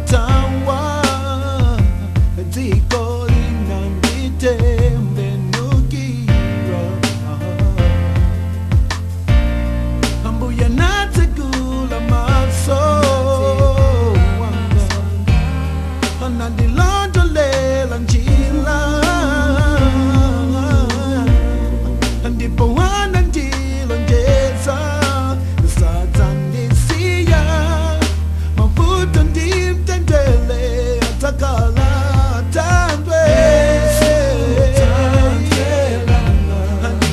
tawa ziko linangitembe nukira ambuya nategula maso wanga anandilandolela njila ndipo wanandilongeza satandisia mafuta ndimtendele atakala tandwe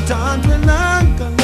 tandwe nankalo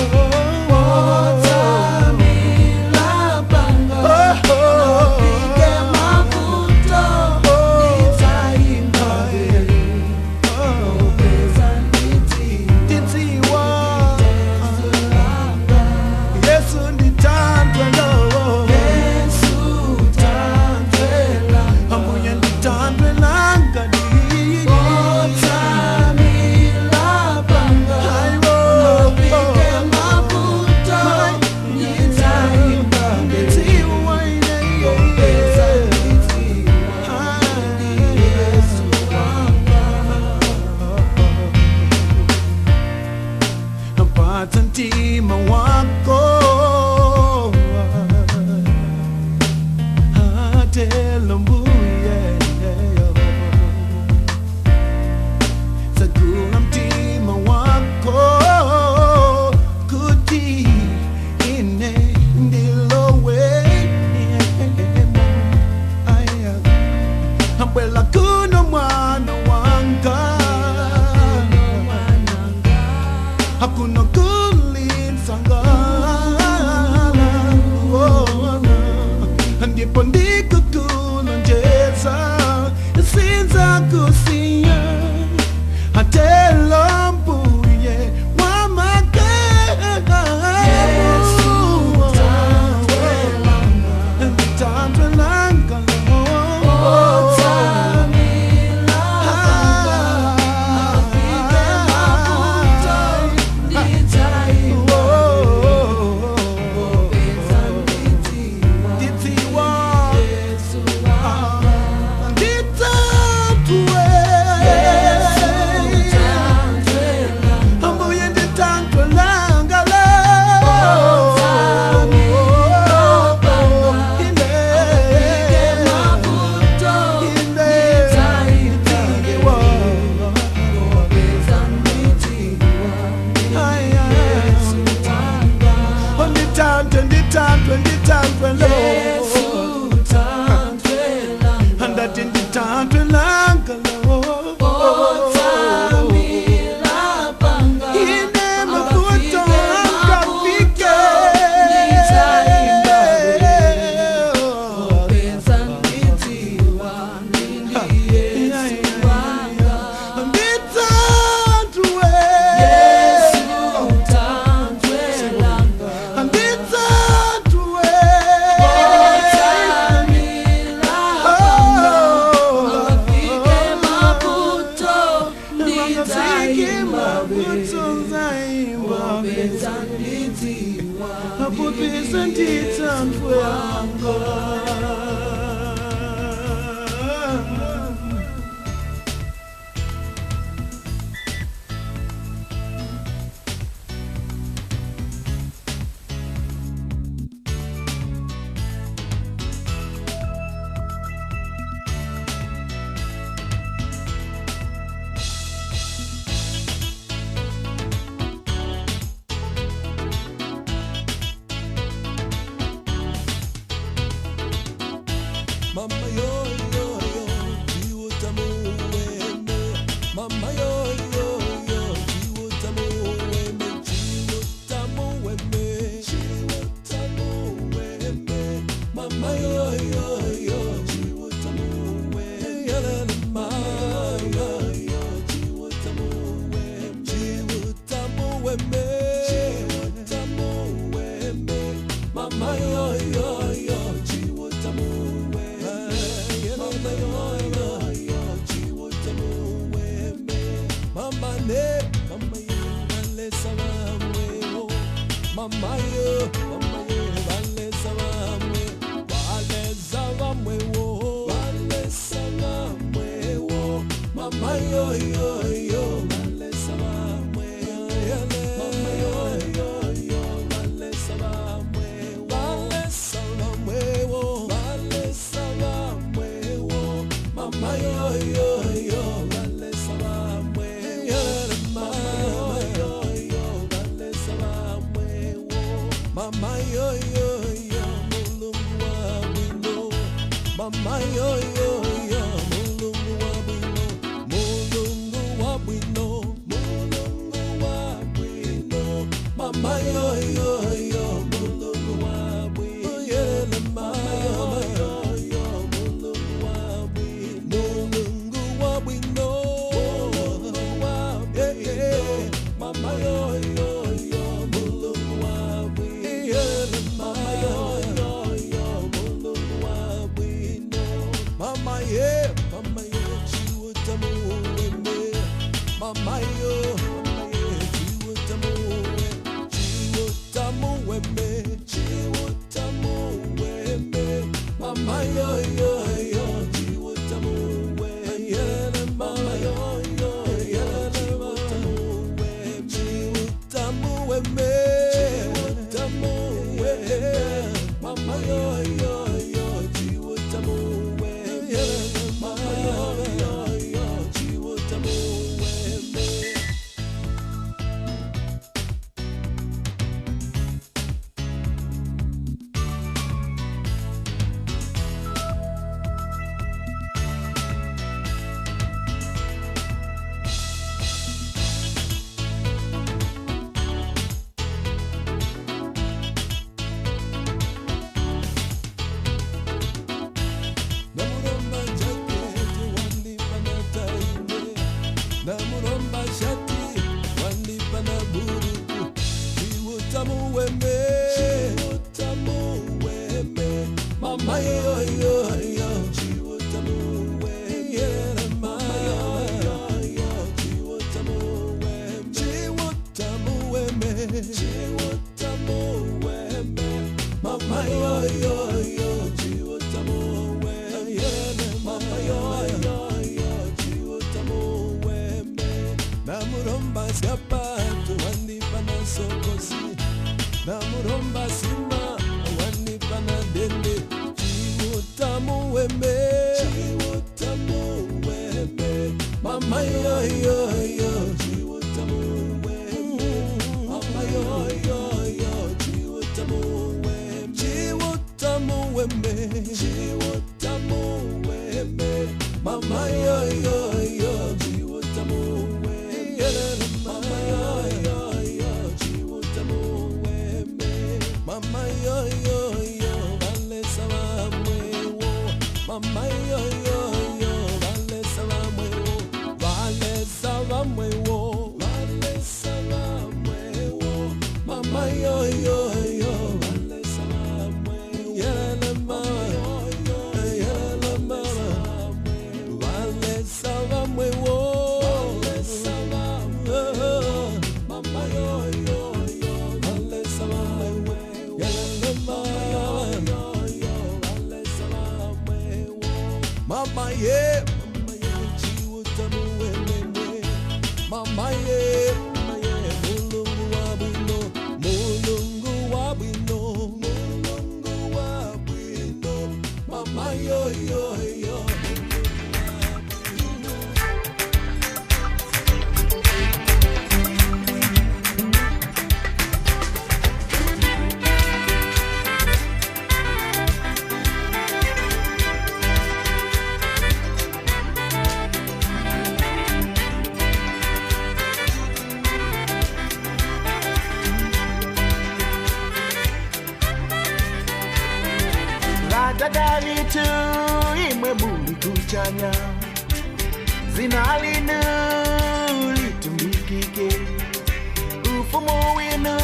Tantima wako atela mbuye sagula mtima wako kuti ine ndilowe ambwela kuno mwana wanga hakuna ndipo ndikukulonjeza sinza kusiya atelo mbuye wamagega Yesu tandwelanga Mama yo yo yo, jiwutamu weme. Mama yo yo yo, jiwutamu weme. Jiwutamu weme. Jiwutamu weme. Mama yo yo yo, jiwutamu weme. Mama yo yo, jiwutamu weme. Jiwutamu weme. Jiwutamu weme. Mama yo yo yo, jiwutamu weme. mama yo yo yo, mulungu wabwino, mulungu wabwino, mulungu wabwino, mama yo yo yo, mulungu wabwino, yele mama yo yo, mulungu wabwino, mulungu wabwino, mulungu wabwino, mama yo yo yo, mulungu wabwino, yele mama yo yo yo, mulungu wabwino, mama yeah, chiwutamu wembe, mama yo, chiwutamu wembe, chiwutamu wembe, mama yo yo yo, chiwutamu wembe, mama yo yo yo, chiwutamu wembe, chiwutamu wembe, chiwutamu wembe, mama yo yo yo, chiwutamu wembe, mama yo yo yo, chiwutamu wembe. Namuromba jaketi wandipa na taime, namuromba shati wandipa na buruku, chiwutamu wembe, chiwutamu wembe, mama yo yo yo, chiwutamu wembe, mama yo yo yo, chiwutamu wembe, chiwutamu wembe, chiwutamu wembe, mama yo yo yo, chiwutamu wembe, mama yo yo yo, chiwutamu wembe, namuromba sapatu wandipa na sokosi, namuromba sima wandipa na dende, chiwutamu wembe, chiwutamu wembe, mama yo yo yo, chiwutamu wembe, mama yo yo yo, chiwutamu wembe, chiwutamu wembe, chiwutamu wembe, mama yo yo yo, chiwutamu wembe, mama yo yo yo, chiwutamu wembe, mama yo yo yo, vale salamwewo, mama yo yo yo, vale salamwewo, vale salamwewo, vale salamwewo, mama yo yo yo, vale salamwewo, yele mama yo yo, yele mama, vale salamwewo, vale salamwewo, mama yo yo yo, vale salamwewo, yele mama yo yo yo, vale salamwewo, mama yeah, chiwutamu wembe, mama yeah, mulungu wabwino, mulungu wabwino, mulungu wabwino, mama yo yo yo. Radadalitu imwe buli kuchanya, zinalinu litumbikike, ufumu winu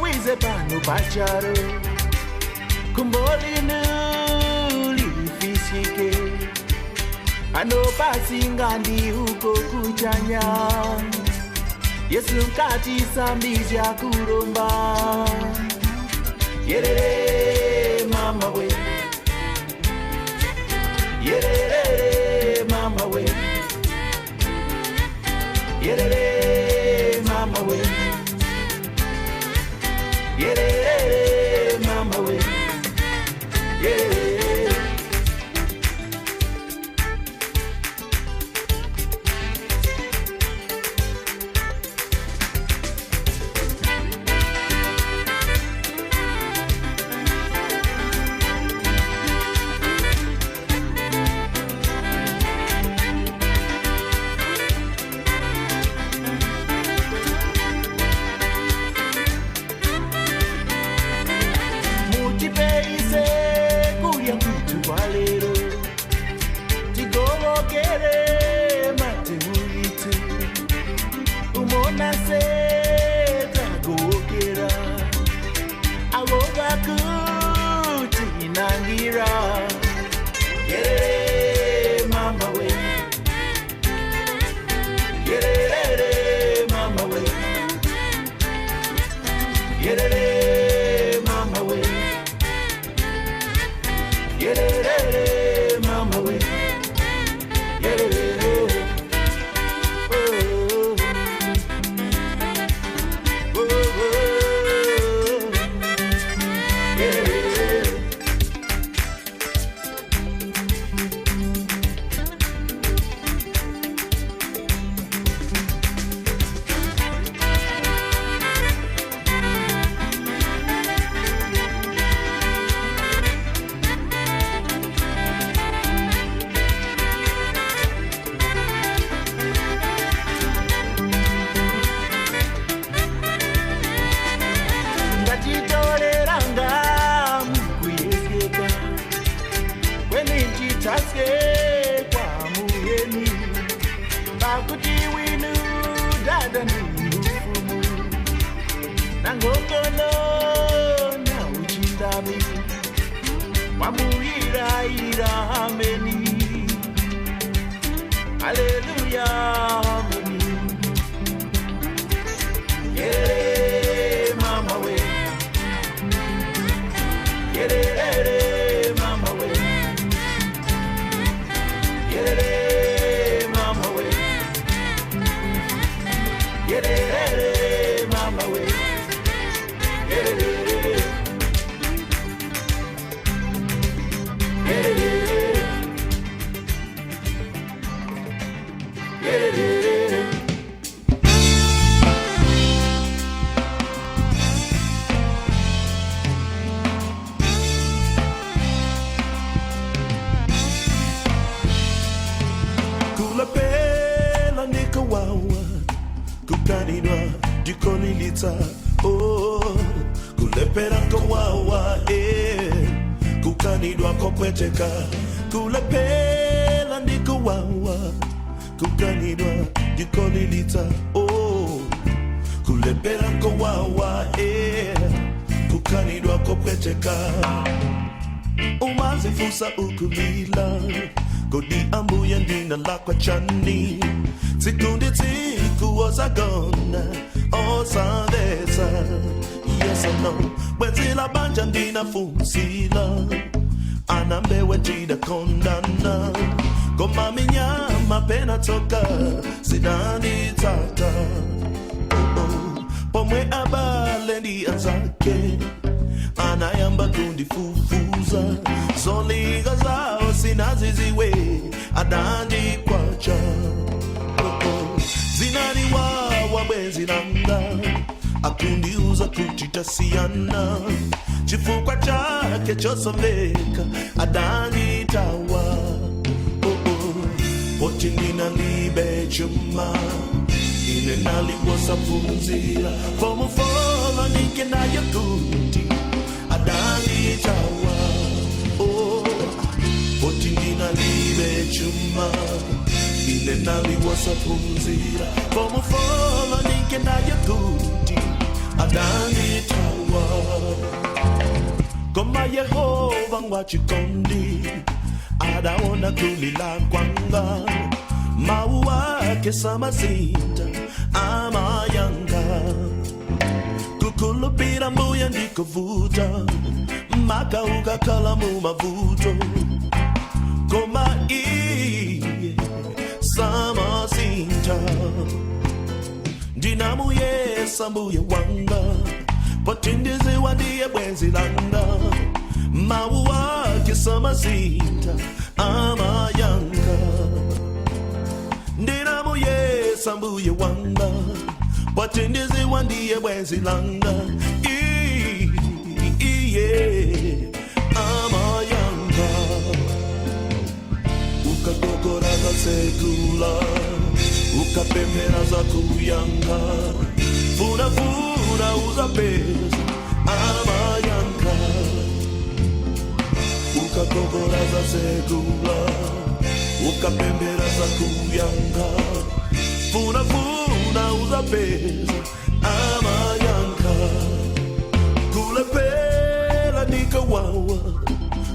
wize panu pacharo, kumbolinu lifisike, anopasingandi uko kuchanya, Yesu mkati sambija kuromba, yerere mama we, yerere mama we, yerere mama we, yerere mama we, yerere. akuti winu dada nufumu nangokono na uchindami wamuiraira ameni haleluya ameni yeah mama we yeah mama we yeah mama we yeah mama we Kulapela nika wawa kukanidwa dikonilita oh kulepera kawawa kukanidwa kopweteka kulepela nika wawa kukanidwa dikonilita oh kulepera kawawa kukanidwa kopweteka umazi fusa ukulila Kodi ambuya ndina lakwa chani Sikundi tiku ozagona Ozadeza Yes or no Wenzila banja ndina fusila Anambewe jida kondana Goma minyama pena toka Sidani tata Pomwe abale ndi anzake Anayamba kundi fufuza Zoliga zao sinaziziwe Adandi kwacha Zinani wawa bezilanga Akundi uza kutitasiana Chifukwa chake chosomeka Adandi tawa Potindina libe chuma Ine naliwosa funzira Fomu fola nike na yakuti Adani tawa oh Potindina libe chuma Ine naliwosa funzira Fomu fola nike na yakuti Adani tawa Koma Yehova ngwachikondi Adaona kulila kwanga Maua kesama zinta amayanga Kukulupira mbuya ndikuvuta Maka ukakala mu mavuto Koma iye sama zinta Dinamu yesa mbuya wanga Potindizi wandiye bwenzi langa Maua kesama zinta amayanga Dinamu yesa mbuya wanga Potindizi wandiye bwenzi langa Iye amayanga Ukagogora za segula Ukapemera za kuyanga Fura fura uza pesa amayanga Ukagogora za segula Ukapemera za kuyanga Fura fura uza pesa amayanga Kulepela nika wawa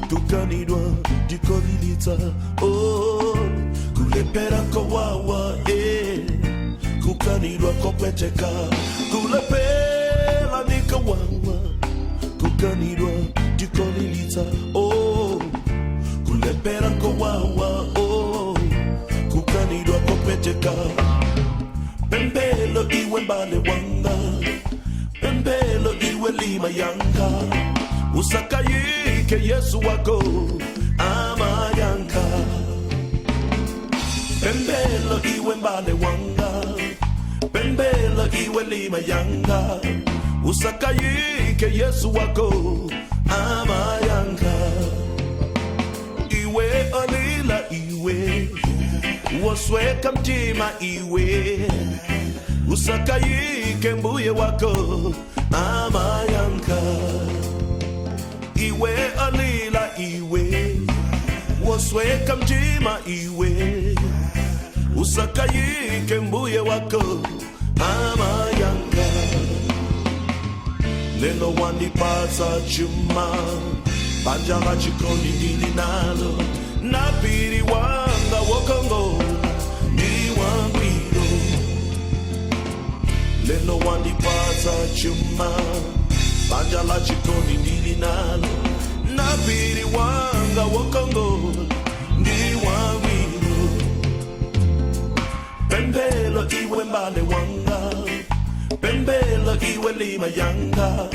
Kukanidwa dikolilita oh Kulepela kawawa Kukanidwa kopeteka Kulepela nika wawa Kukanidwa dikolilita oh Kulepela kawawa oh Kukanidwa kopeteka Pembelo iwe mbale wanga Pembelo iwe lima yanga Usakayike Yesu wako amayanga Pembelo iwe mbale wanga Pembelo iwe lima yanga Usakayike Yesu wako amayanga Iwe alila iwe Wasweka mtima iwe Usakayike mbuye wako amayanga Iwe alila iwe Wasweka mtima iwe usakayike mbuye wako amayanga. Lelo wandipasa chuma banja la chikondi ndili nalo napiri wanga wokongo ndi wangwiro. Lelo wandipasa chuma banja la chikondi ndili nalo napiri wanga wokongo ndi wangwiro. Pembelo iwe mbale wanga, pembelo iwe lima yanga,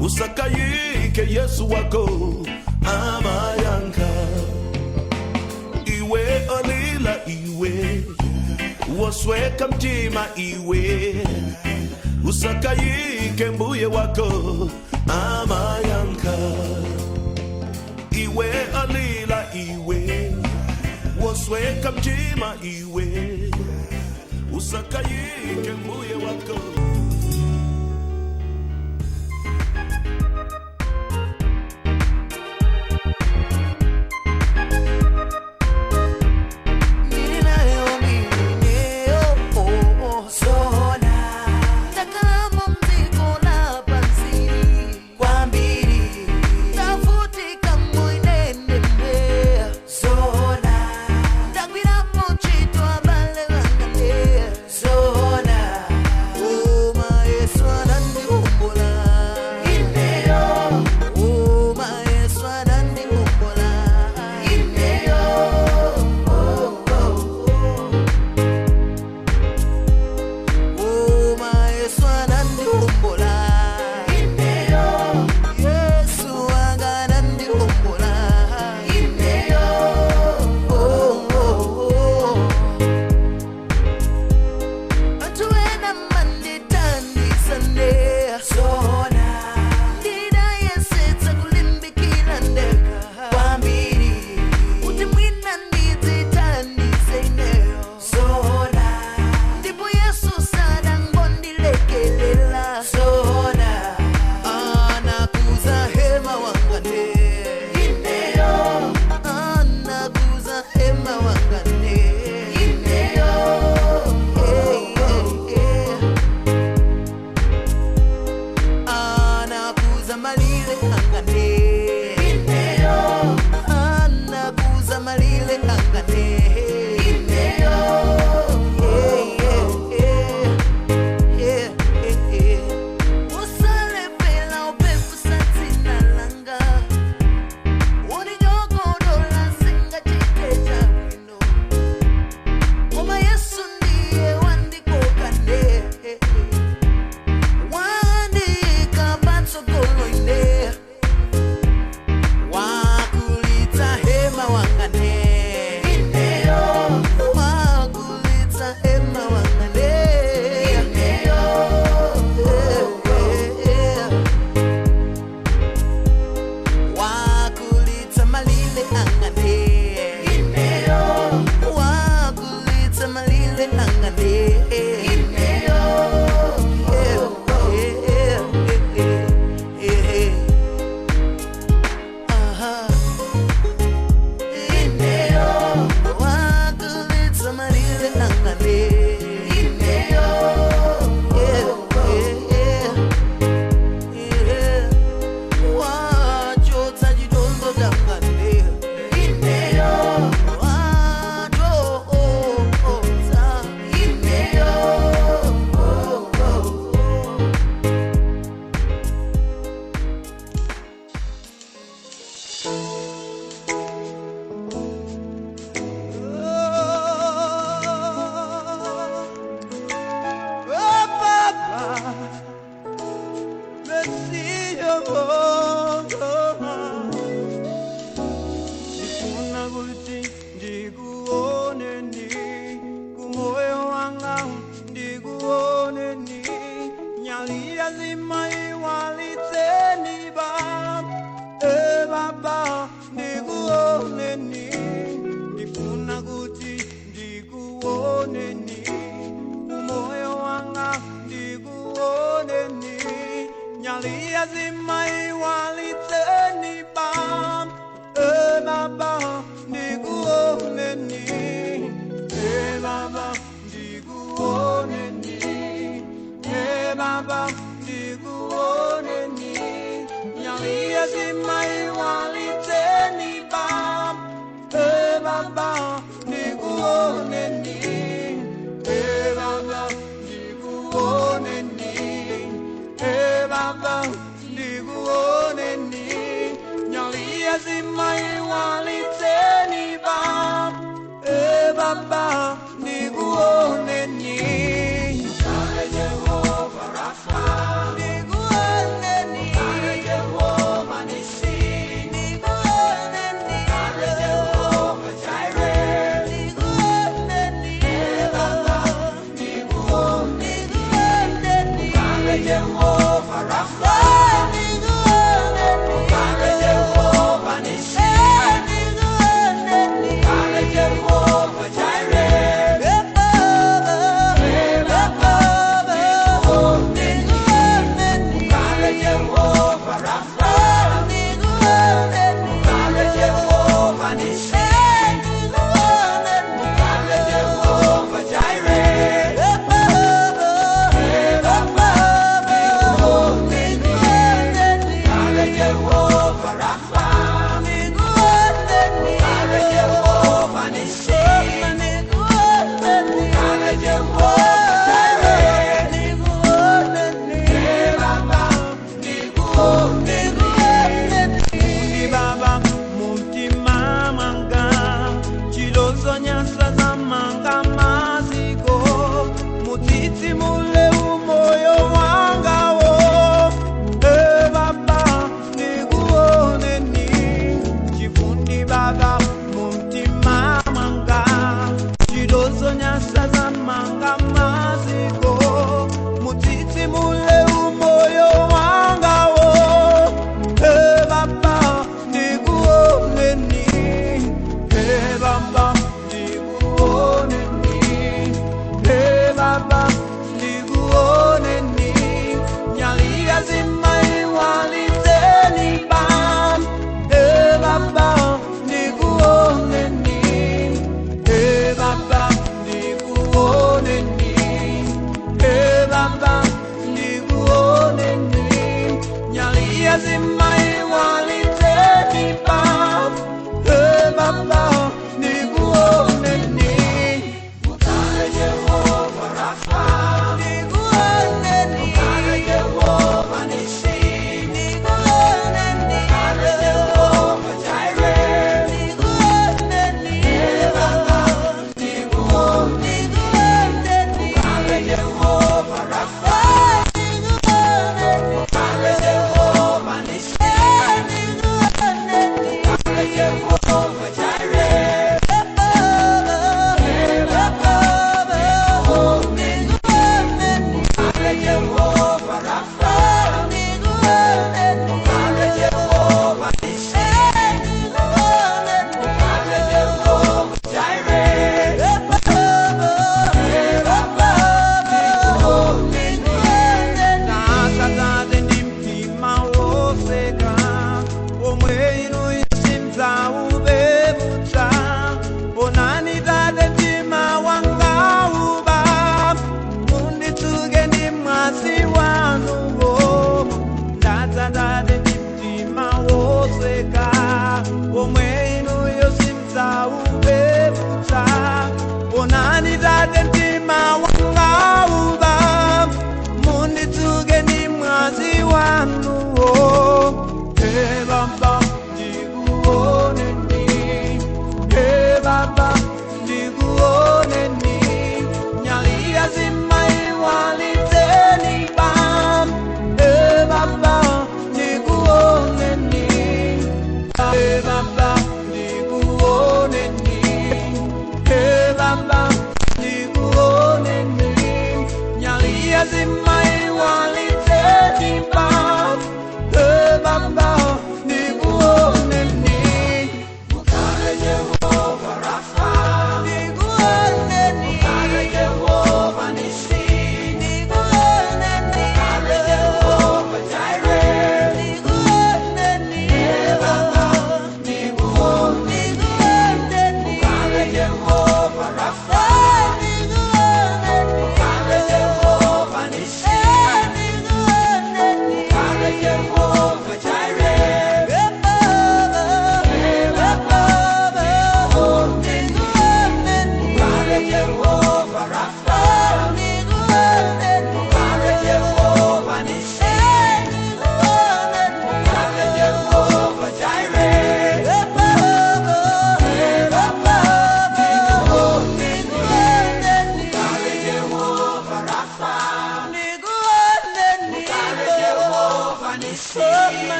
usakayike Yesu wako amayanga. Iwe olila iwe, wasweka mtima iwe, usakayike mbuye wako amayanga. Iwe olila iwe, wasweka mtima iwe, usakayike mbuye wako. Baba, baba nikuoneni, baba nikuoneni, baba nikuoneni, nyalia zimai waliteni baba nikuoneni, Kale Jehova Rafa nikuoneni, Kale Jehova Nisi nikuoneni, Kale Jehova Jireh nikuoneni, baba nikuoneni, Kale Jehova Rafa nikuoneni, Kale Jehova Nisi nikuoneni, Kale Jehova Jireh baba nikuoneni, Kale Jehova Rafa nikuoneni, Kale Jehova Nisi nikuoneni, Kale Jehova Jireh baba nikuoneni, Kale Jehova Rafa nikuoneni, Kale Jehova Nisi nikuoneni, Kale Jehova Jireh nikuoneni, baba nikuoneni, baba mutima manga chilozo nyasa za manga maziko mutiti mule umoyo wanga wo baba nikuoneni, chifundi baba mutima manga chilozo nyasa za manga maziko mutiti mule umoyo wanga wo baba nikuoneni, baba nikuoneni, baba nikuoneni, nyalia zimai waliteni baba nikuoneni, baba nikuoneni, baba nikuoneni, nyalia zimai waliteni baba nikuoneni, Kale Jehova Rafa nikuoneni, Kale Jehova Nisi nikuoneni, Kale Jehova Jireh nikuoneni, baba nikuoneni, Kale Jehova Rafa nikuoneni, Kale Jehova Nisi nikuoneni, Kale Jehova Jireh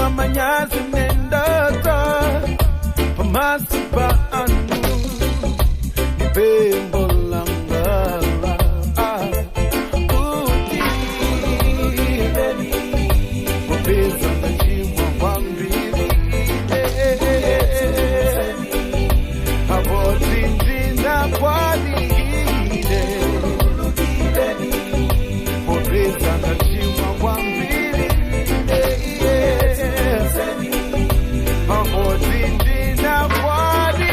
manyazi nendata Masipa anu Bembolangala Uti Mupeza Najimwa Wambili Abotindina Kwadi Mupeza Najimwa Wambili Abotindina Kwadi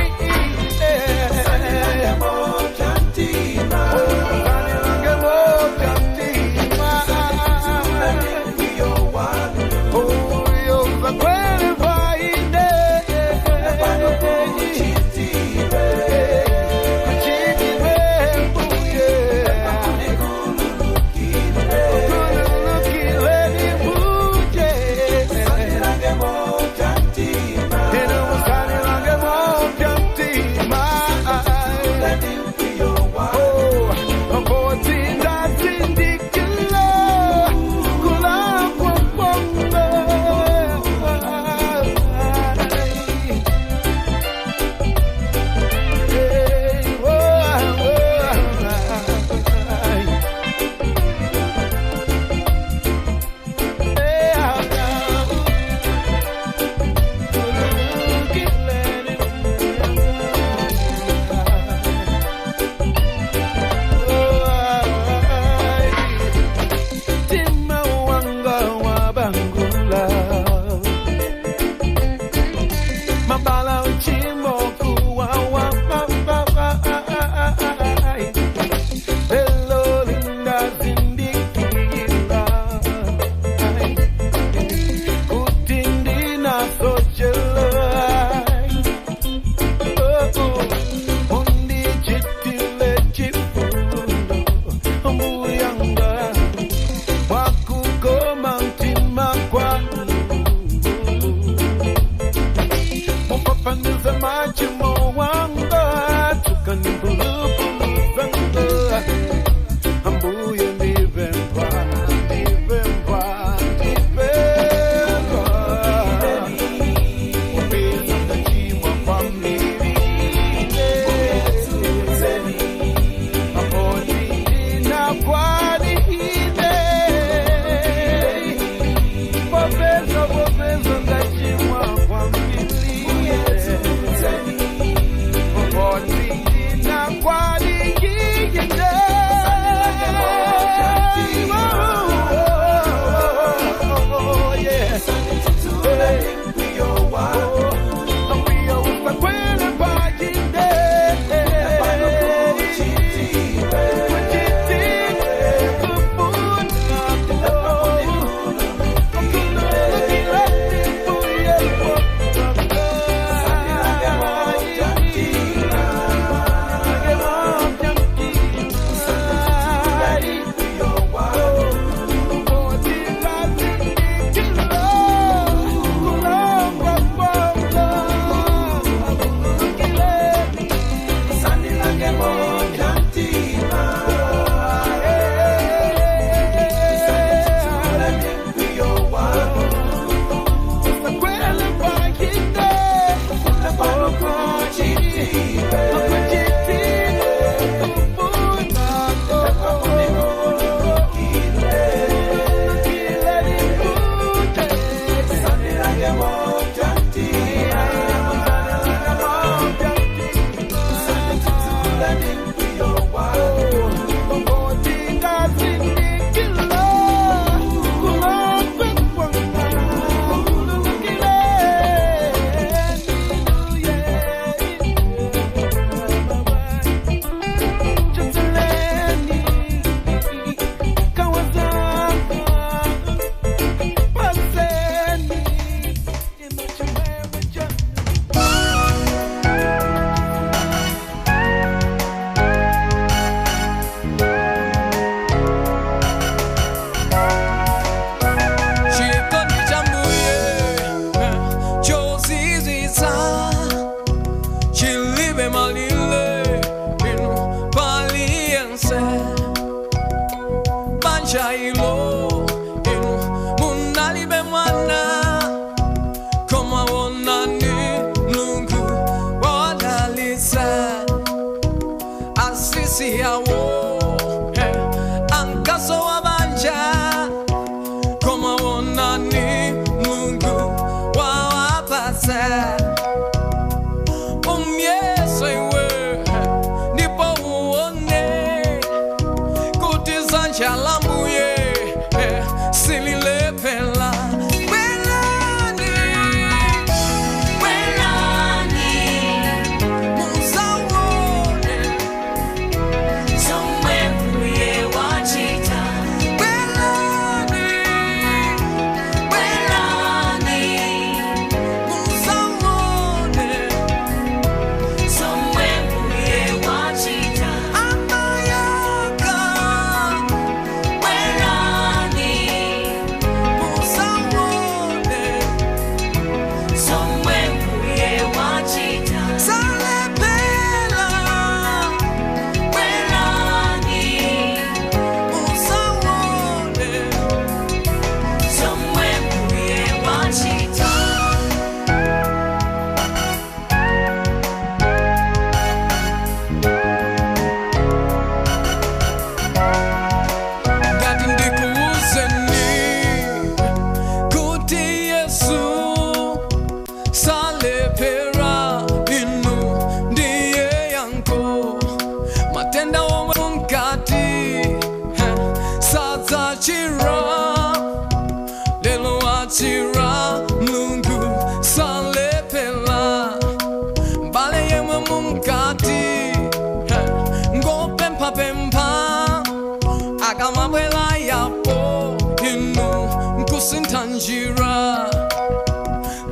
Sintanjira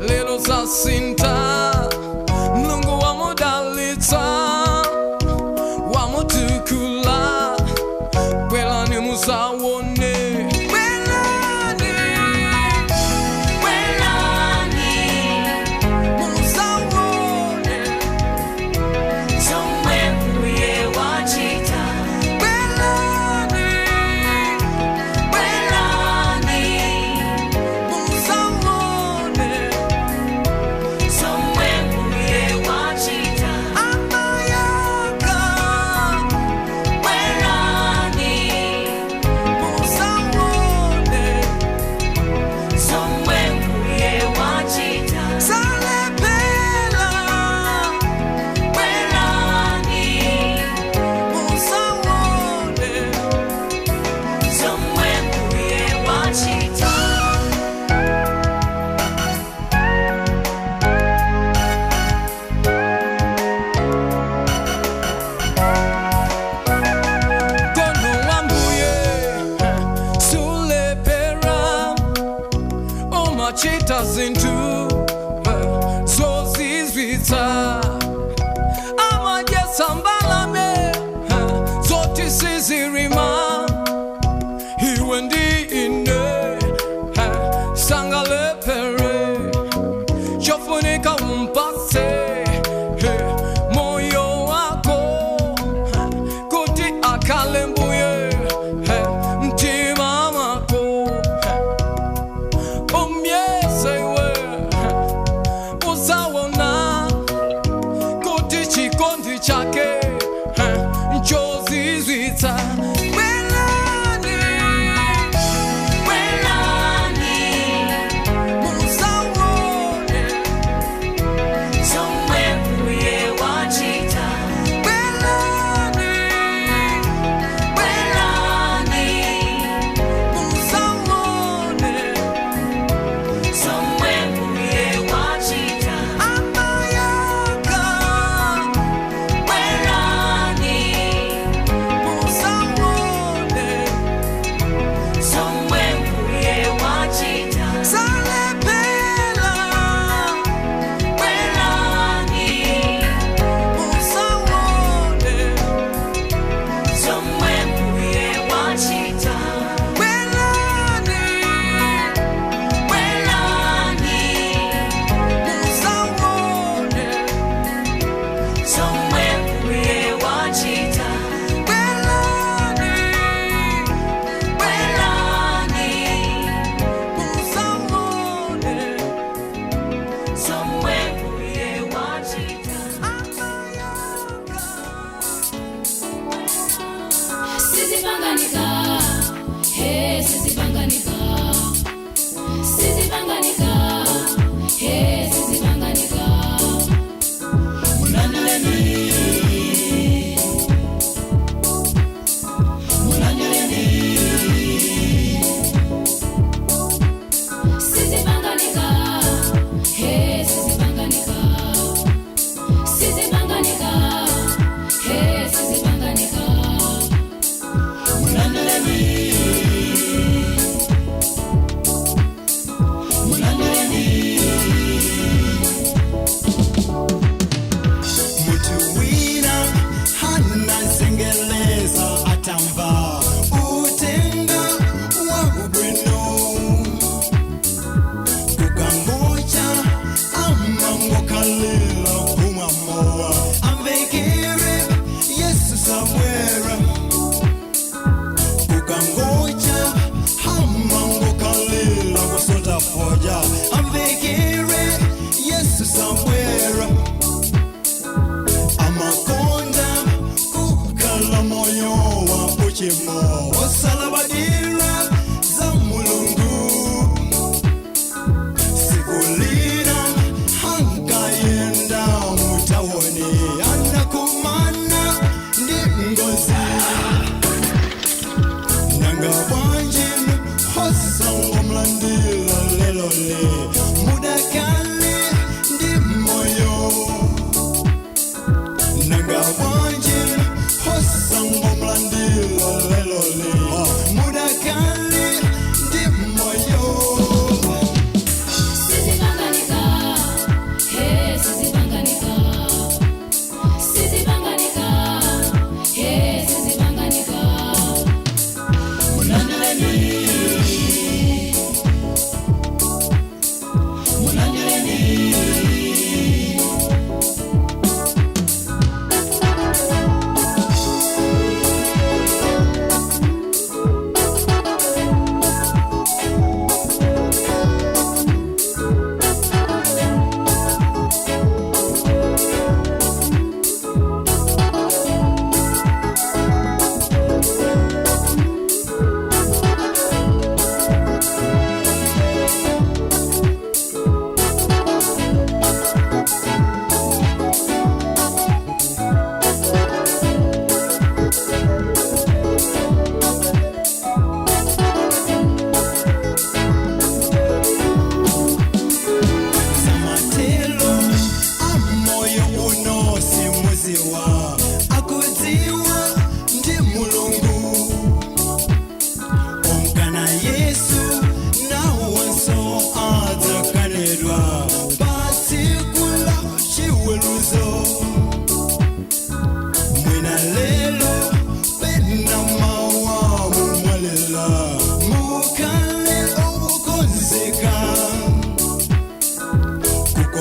lelo zasinta mlungu wa modalita wa mutukula kwela ni musawone cheetahs into so zizvita ama jesambalame so tisizirima hiwendi ine sangalepere chofunika umpase moyo wako kuti akalembuye mtima wako chikondi chake nchozi zwita welani musawone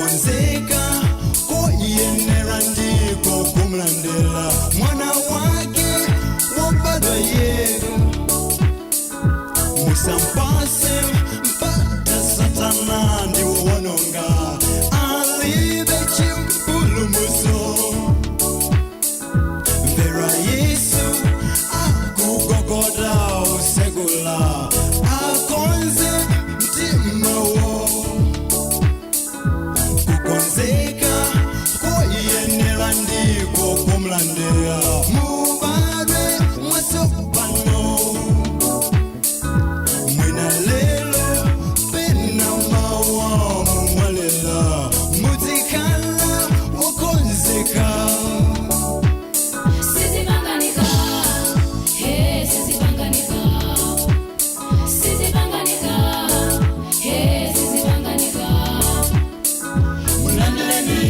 kukonzeka koyenera ndiko kumlandela mwana wake wobadwa yego musampase mpata satana ndiwo wanonga alibe chimpulumuso vera yesu akugogoda usegula akonze mtima wo kukonzeka koyenera ndiko kumlandela mubadwe mwasopano mwina lelo pena mawa mwalela muzikala wakonzeka Sizibanganika, hey, sizibanganika. Sizibanganika, hey, sizibanganika. mulandeleni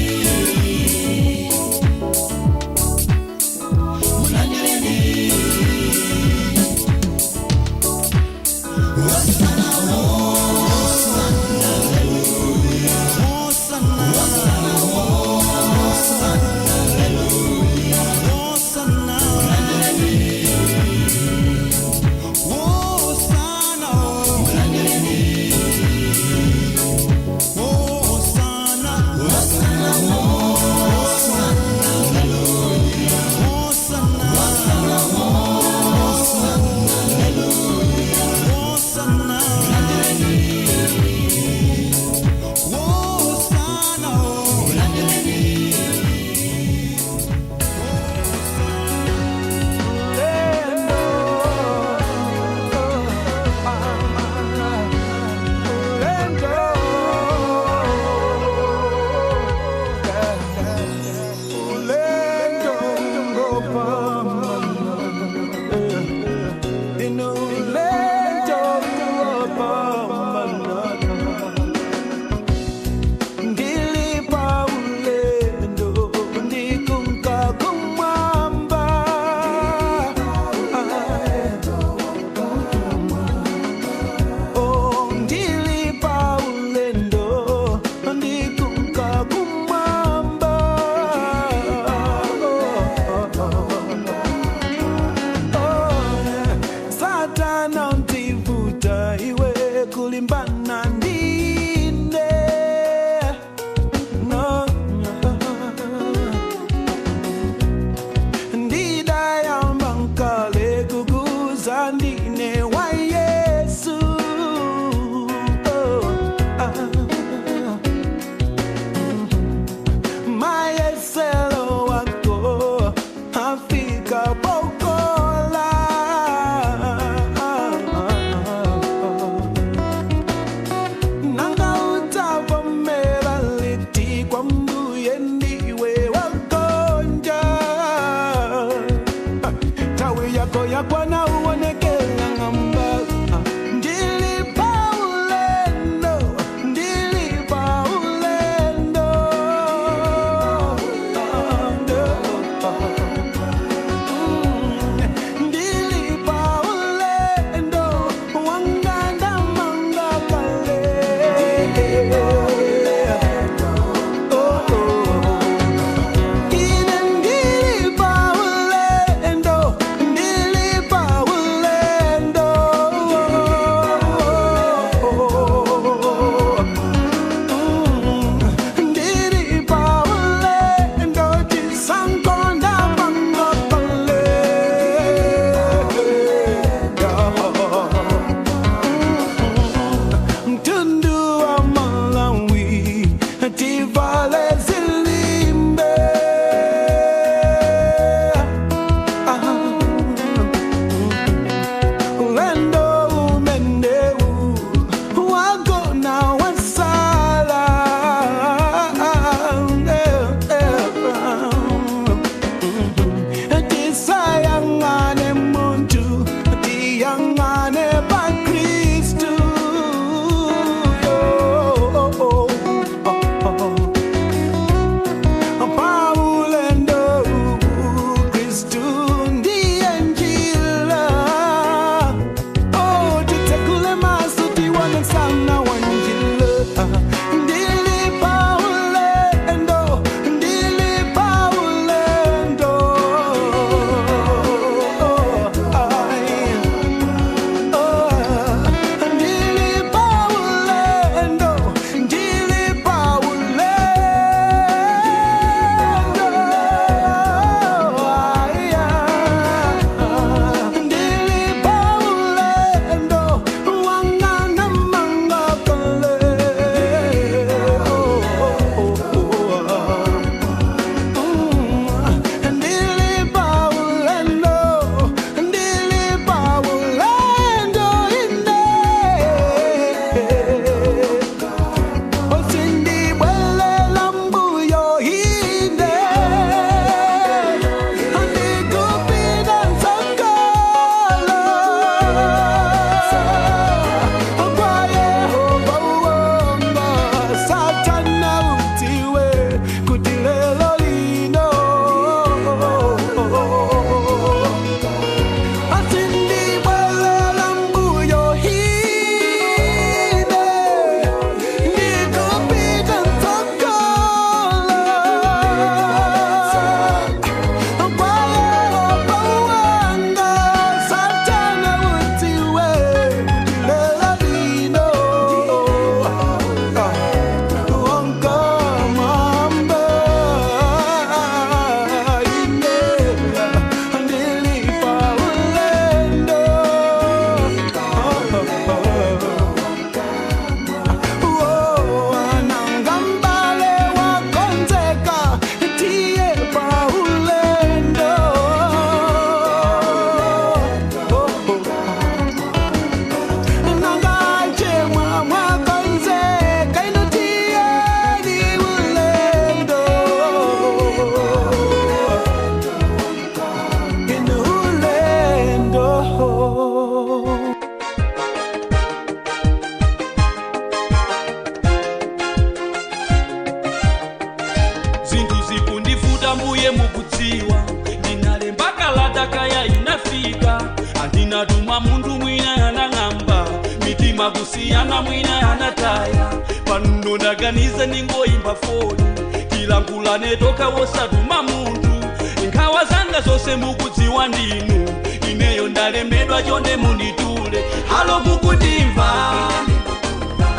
changa mbuye mukudziwa ndinalemba kalata kaya inafika andinatuma mundu mwina anang'amba mitima kusiyana mwina anataya pano ndaganiza ningoimba foni kilangulane toka wosatuma mundu nkhawa zanga zose mukudziwa ndinu ineyo ndalemedwa chonde munditule halo mukundimva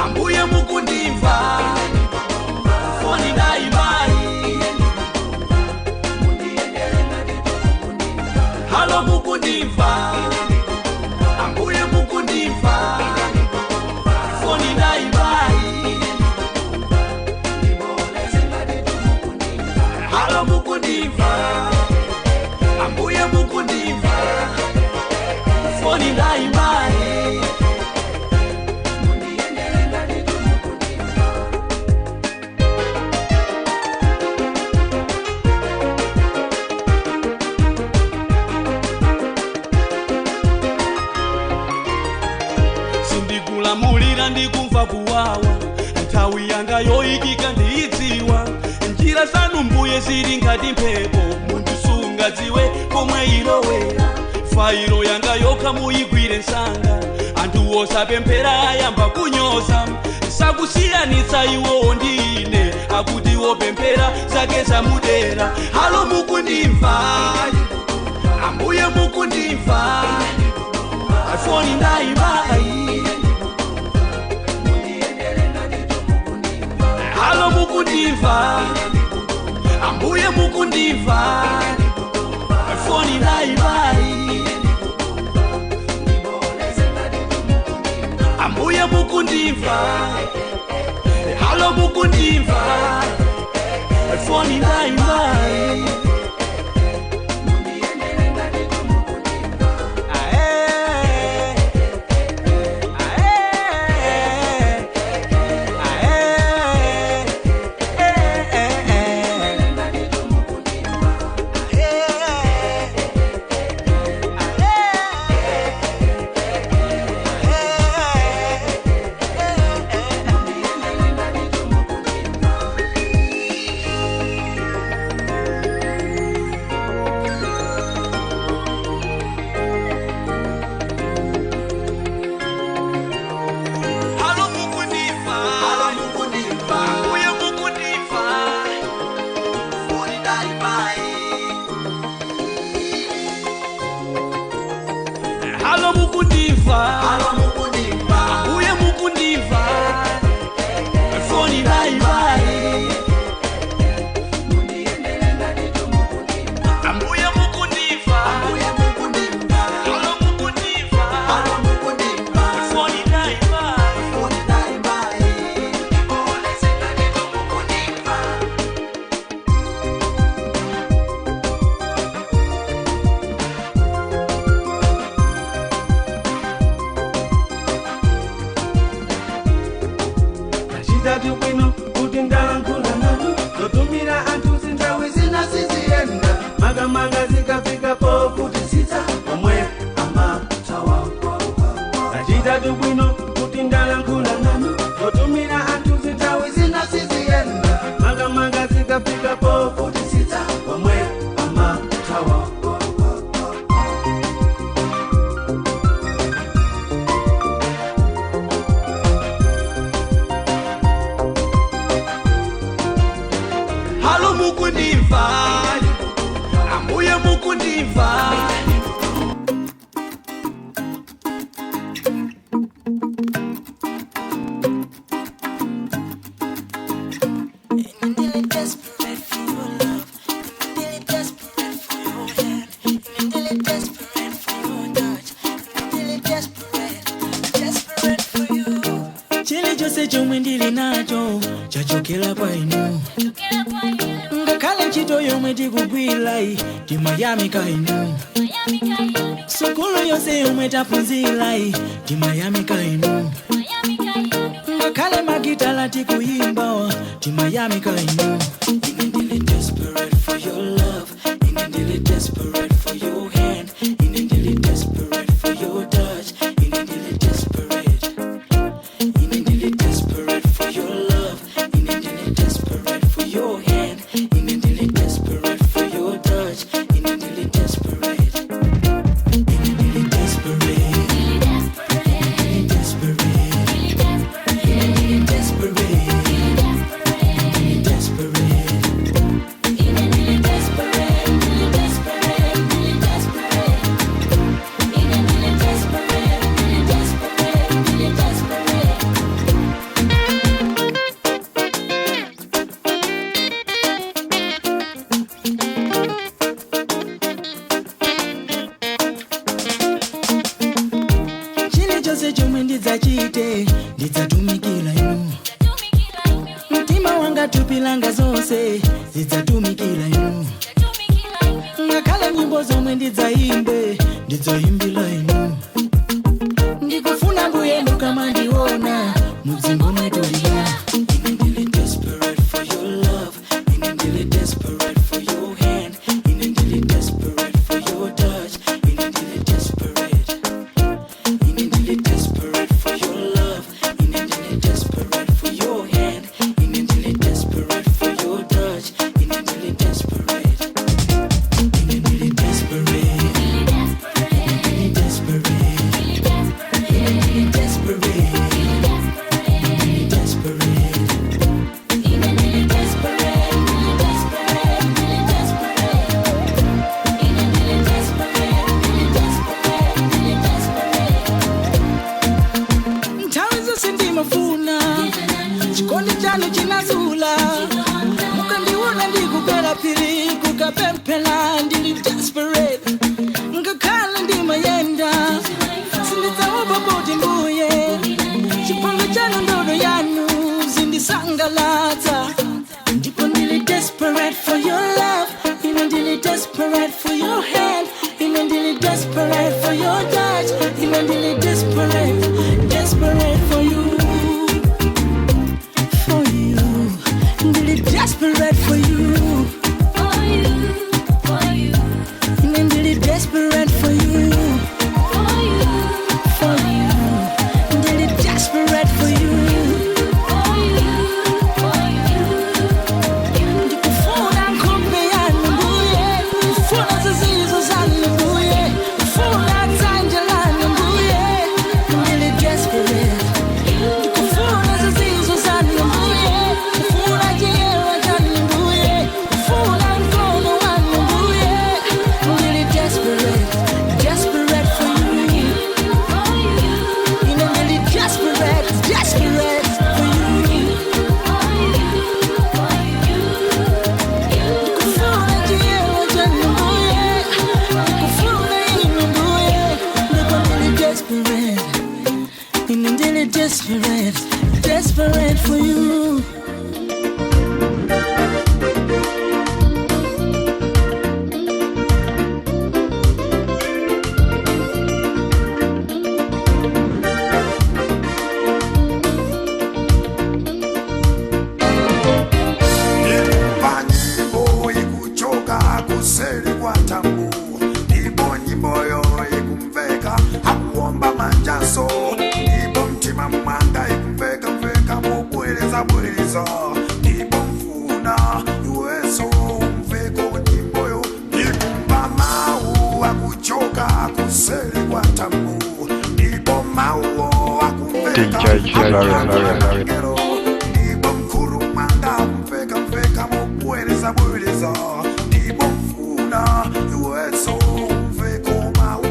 ambuye mukundimva foni ndaibai halo mukundimva ambuye mukundimva foni ndaibai halo mukundimva ambuye mukundimva foni ndaibai sindigula ndikumva kuwawa nthawi yanga yoyikika ndiyidziwa njira zanu mbuye zili ngati mphepo mundisunga dziwe komwe ilowera failo yanga yokha muyigwire nsanga anthu osapemphera ayamba kunyoza sakusiyanitsa iwo ndi ine akuti wopemphera zake zamudera halo mukundimva ambuye mukundimva foni ndaibai halo mukundimva ambuye mukundimva foni ndaibai ambuye mukundimva halo mukundimva foni ndaibai halo mukundimva ambuye mukundimva foni ndaibai ambuye mukundimva halo mukundimva foni ndaibai Chitatu bwino kuti ndalankhula nanu zotumira anthu zinthawi zina siziyenda makamanga zikafika pokuti sitsa omwe amathawa chitatu bwino kuti ndalankhula nanu zotumira anthu zinthawi zina siziyenda makamanga zikafika pokuti sitsa omwe amathawa halo mukundimva ambuye mukundimva chile chose chomwe ndili nacho chachokera kwa inu ngakhale ntchito yomwe tikugwirayi timayamika inu sukulu yonse yomwe taphunzirayi timayamika inu ngakhale magitala tikuyimbawa timayamika inu ine ndili desperate for your love ine ndili desperate for your hand ine ndili desperate for your touch ine ndili desperate for your love, in a desperate for your hand, in a desperate wanga tupilanga zonse zidzatumikira inu ngakhala nyimbo zomwe ndidzayimbira inu ndikufuna mbuye mukamandiona mudzimbo mwetulira ine ndili desperate for your love ine ndili desperate for your hand ine ndili desperate for your touch ine ndili desperate for your love ine ndili desperate for your hand ine ndili desperate for your touch ine ndili desperate ine ndili desperate chikondi chanu chinazula mukandiona ndikupera piri kukapempela ndili desperate ngakhala ndimayenda sindidzaopa poti mbuye chipanga chanu ndodo yanu zindisangalatsa ndipo ndili desperate for your love ine ndili desperate for your hand ine ndili desperate for your touch ine ndili desperate for you desperate for you, and I'm really desperate for you, and really desperate for you. Ndikufuna nkumbeyani mbuye, ndikufuna zizizo zani mbuye, ndikufuna nzanjelani mbuye, I'm really desperate. Ndikufuna zizizo zani mbuye, ndikufuna jiyewa jani mbuye, ndikufuna mkono wani mbuye, I'm really desperate for you. I'm really desperate for you. Ndikufuna jiyewa jani mbuye, ndikufuna inu mbuye, I'm really desperate for you. Nyimbo ikuchoka kuseli kwa tambu ibo nyimboyo ikumveka hakuomba manjaso ibo mtima mwanga ikumveka mubwereza ibo mfuna yuweso umveko nyimboyo ikumba mau akuchoka kuseli kwa tambu ibo mau akumveka ibo mkuru mwanga umveka mubwereza ibo mfuna yuweso umveko mau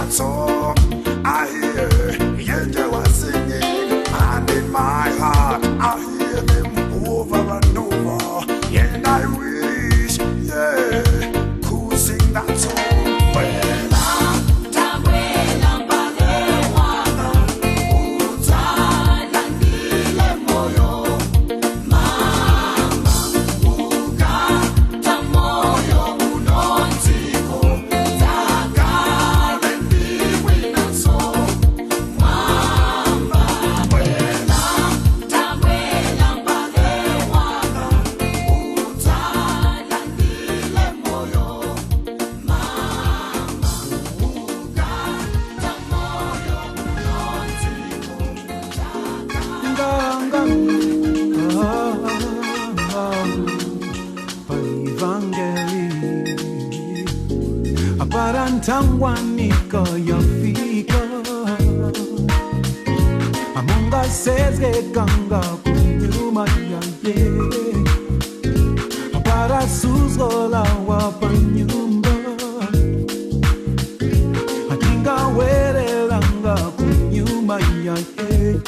that song. I hear the angels singing, and in my heart I hear them over and over. And I wish, yeah, could sing that song. Tangwanika yafika amunga sezge kanga kunyuma yaye para suzola wapanyumba atinga werelanga kunyuma yaye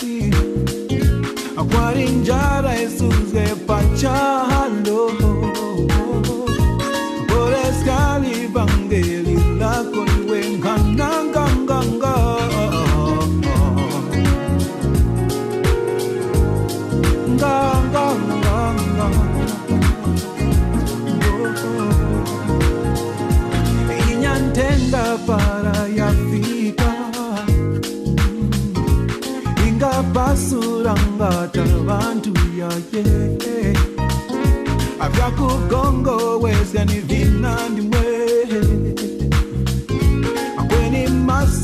akwarinjara esuzge pachalo Boreskali bangeli Koiwe nganganganga nganganganga inyantenda para yafika ingabasuranga tabantu yaye avyakugongo wesani vinandimwe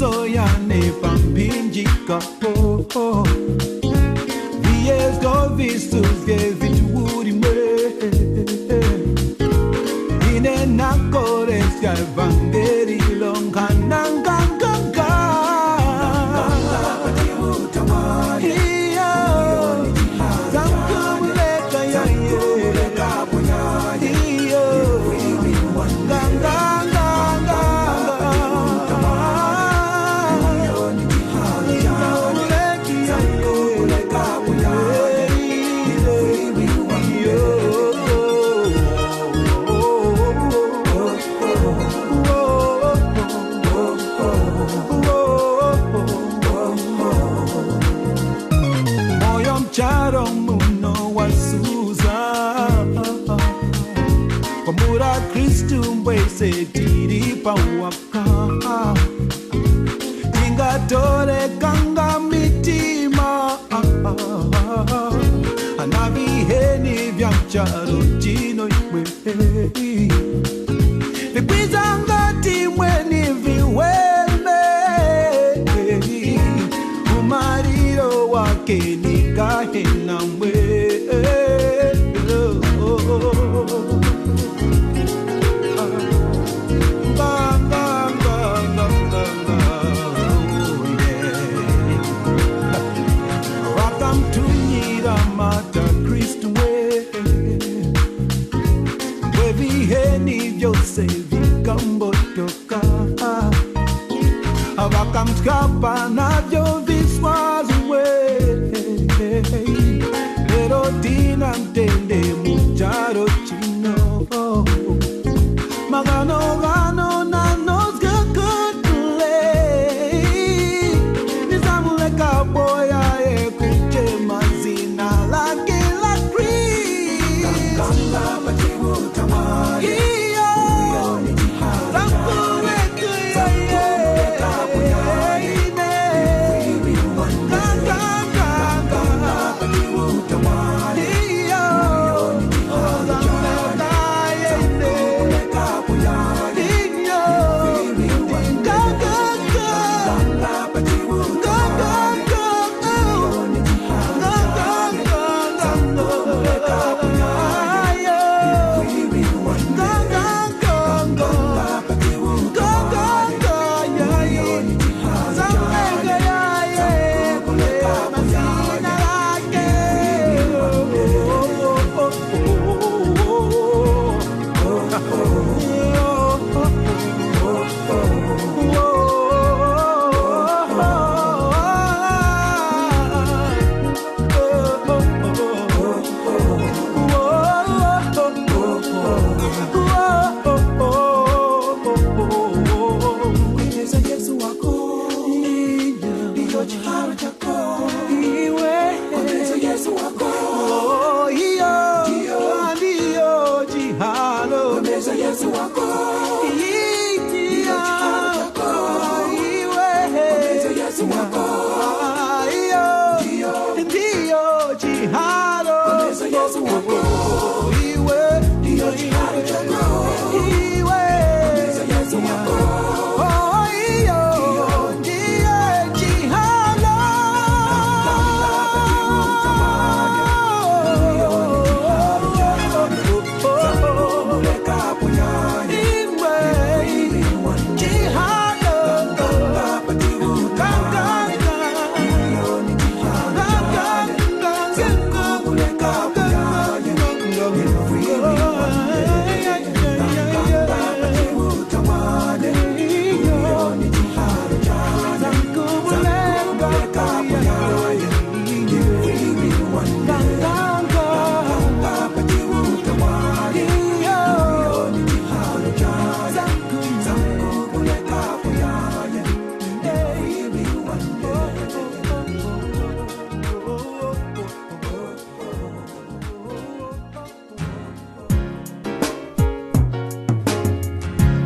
Soyane pampinjika po Vies go vistus gave it woody me Ine nakores ya vangeri long kananganganga Se tiri pa waka Tingatore kanga mitima Anavi heni vya mcharo jino iwe Vipizanga timweni viweme Umariro wake nikahena mwe Abacamscapa navyo viswaziwe Pero dina ntende mucharo chino Magano gano na nosga kutule Nizamule kaboya kuche mazina lake la kri Kanga bachimu tamari Dio chihalo iwe Dio chihalo iwe oh iyo Dio chihalo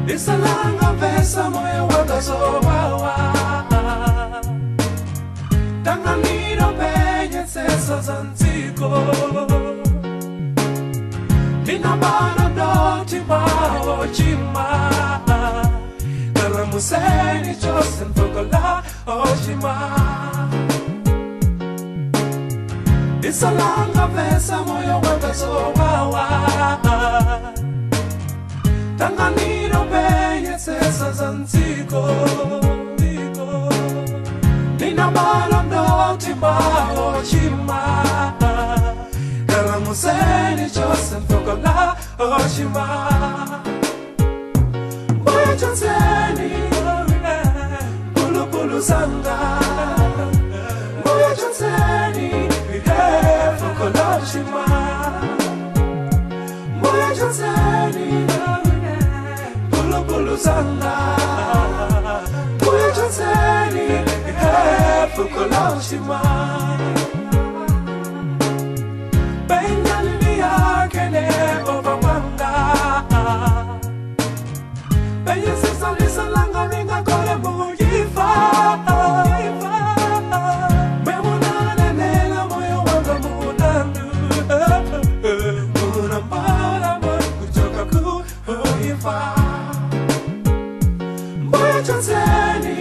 Isalanga vesa moyo wanga sowawa Tanganiro penye sesa zantiko Ninabana doti mao chima Karamuseni chosen fogola oshima Isalanga vesa moyo wanga sowawa Tanganiro penye sesa zantiko Nina balondo timbao chima Karamuseni chose mfokola oshima Boya chanseni Pulu pulu sanga Boya chanseni Fokola oshima Boya chanseni Pulu sanga Buya chanseni Fukola oshima Benyali yakene obawanga Benye sisa langa minga kole mujifa Memunane nela moyo wanga munandu Munambala kutoka kuhifa Boya chanseni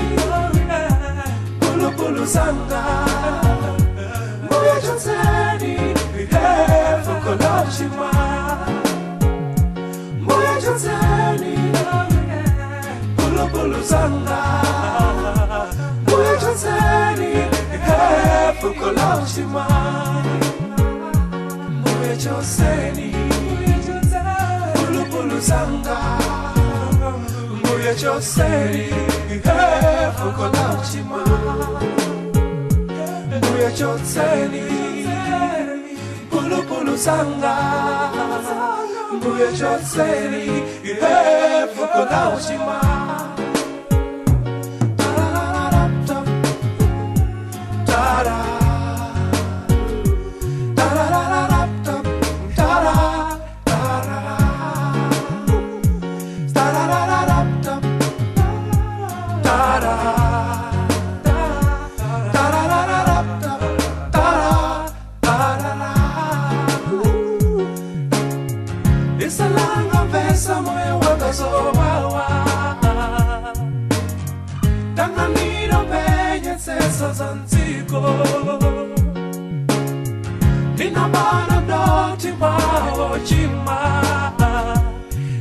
Pulu pulu sanga Boya chanseni Fukola oshima Boya chanseni Pulu pulu sanga Boya chanseni Fukola oshima Boya chanseni Pulu pulu sanga Boya chanseni Fukola oshima Boya chanseni Pulu pulu sanga Boya chanseni Fukola oshima Isalanga vesa moyo wanga sowawa Tanganiro penye sesa zantiko Ninabana doti mao chima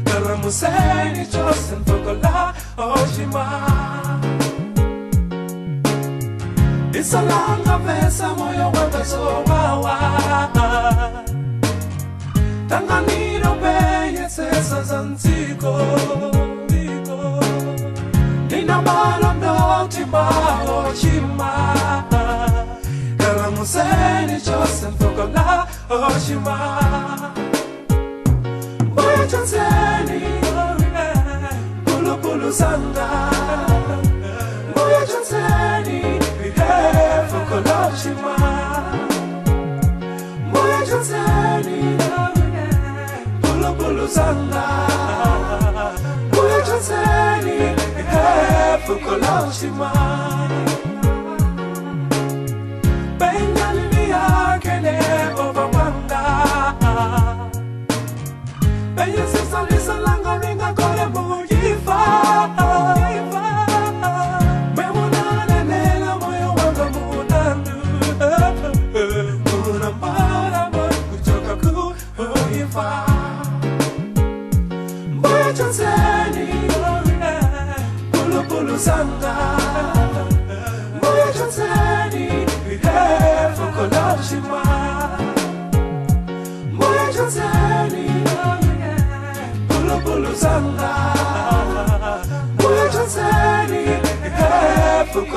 Karamuseni chosen fogola oshima Isalanga vesa moyo wanga sowawa Tanganiro penye sesa zantiko Nina balondo timbao chima Karamuseni chose mfokola oshima Boya chanseni Pulu pulu sanga Boya chanseni Fokola oshima Boya chanseni Pulu sanga Buya chanseni Fukola oshima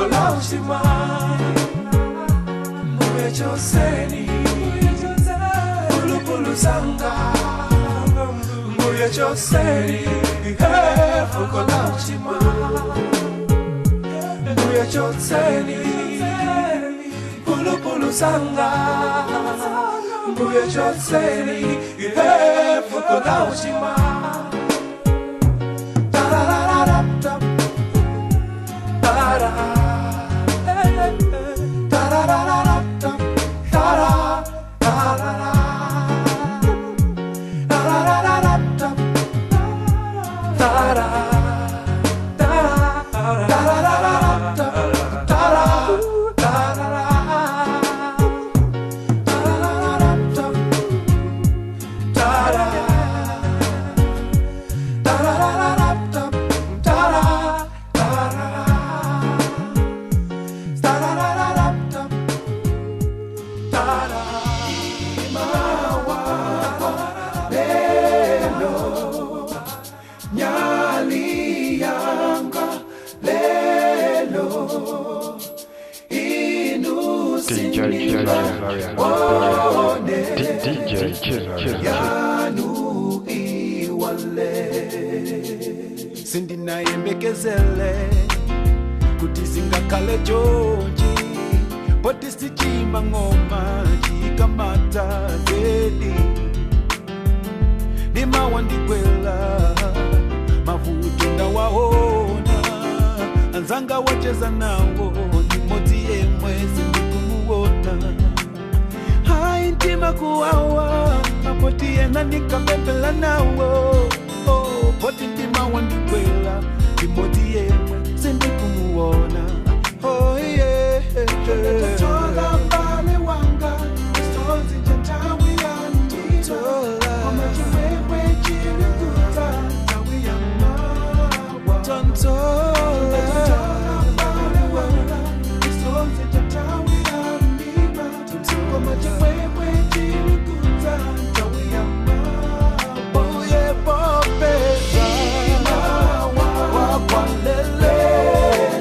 Fukolaushima Mbuye Joseni Pulu Pulu Sanga Mbuye Joseni Fukolaushima Mbuye Joseni Pulu Pulu Sanga Mbuye Joseni Fukolaushima DJChizzariana Sindina yembekezele kuti singakale jonji poti sichimba ngoma chikamata zedi Nima wandikwela mavuto ndawaona anzanga wacheza nawo nimoti yemwe sindikumuona Intima kuwawa mapoti ena nikabembela nawo poti ntima wandikwela nimoti yemwe sindikumuona Tola mbale wanga Stozi jatawi yangu Koma chiwewe chiri kuta Tawi ya mawa Tontola mbale wanga Stozi jatawi yangu Koma chiwewe chiri kuta Tawi ya mawa Uye popeza Wakwalele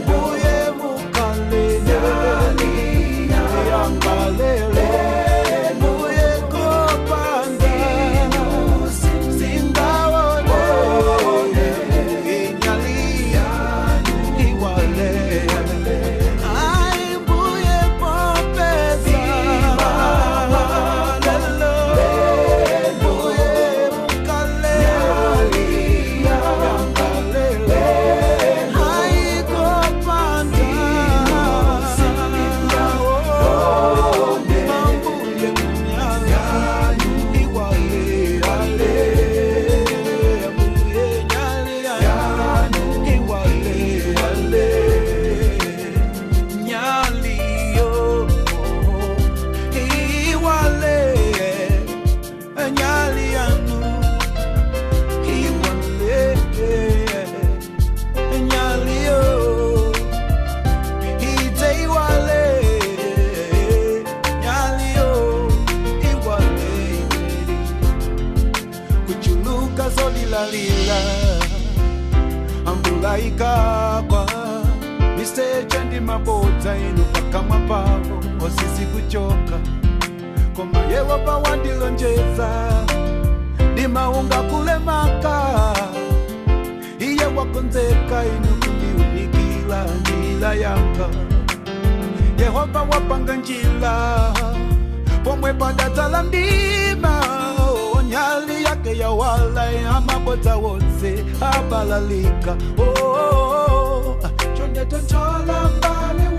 Uye mukalele Ikakwa misecha ndi mabodza inu pakamwa pavo osisi kuchoka koma yewa pawandilonjeza ndimaunga kulemaka iye wakonzeka inu kundiunikila njila yanga Yehova wapanga njila pomwe padatala ndima nyali yake ya wala amabodza wonse abalalika Chonde tontola mbale